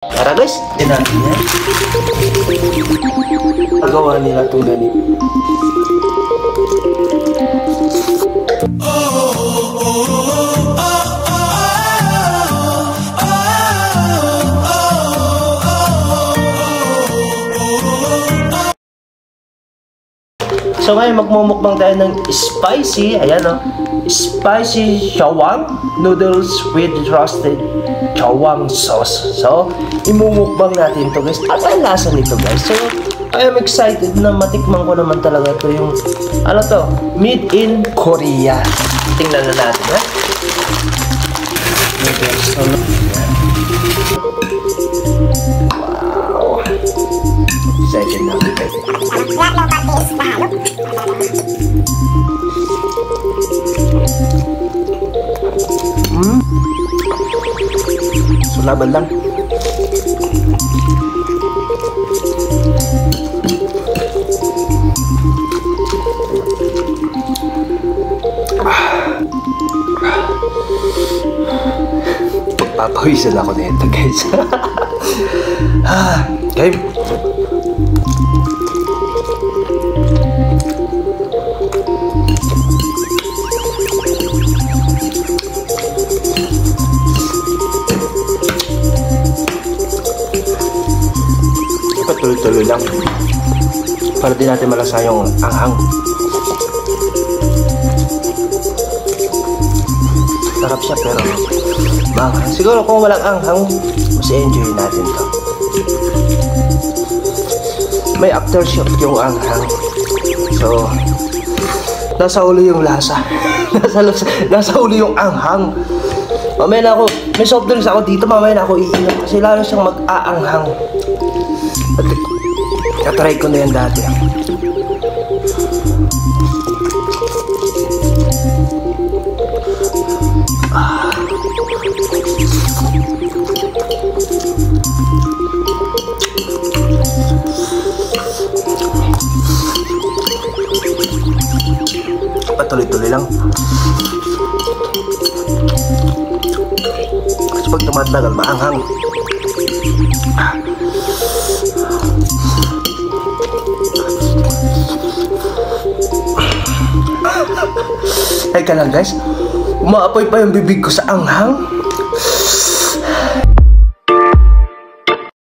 Tara guys, din natin yan. Pagawa nila itong ganito. So ngayon magmumukbang tayo ng spicy, ayan o, spicy shawang noodles with roasted shawang sauce. So, imumukbang natin ito guys. At ang lasa nito guys. So, I am excited na matikman ko naman talaga ito yung, ano to, made in Korea. Tingnan na natin ha. So, wow. Second na guys. So laban lang. Papawisan ako nito guys. Okay. Tuloy-tuloy lang para di natin malasa yung anghang. Sarap siya pero maanghang. Siguro kung walang anghang mas enjoy natin to. May aftershock yung anghang, so nasa ulo yung lasa. nasa ulo yung anghang. Mamaya na ako, may soft drinks ako dito, mamaya na ako iinom kasi lalo siyang mag-aanghang. Natry ko na yan dati. Patuloy-tuloy lang. Kasi pag tumatagal, maanghang. Ay ka lang guys, umaapoy pa yung bibig ko sa anghang.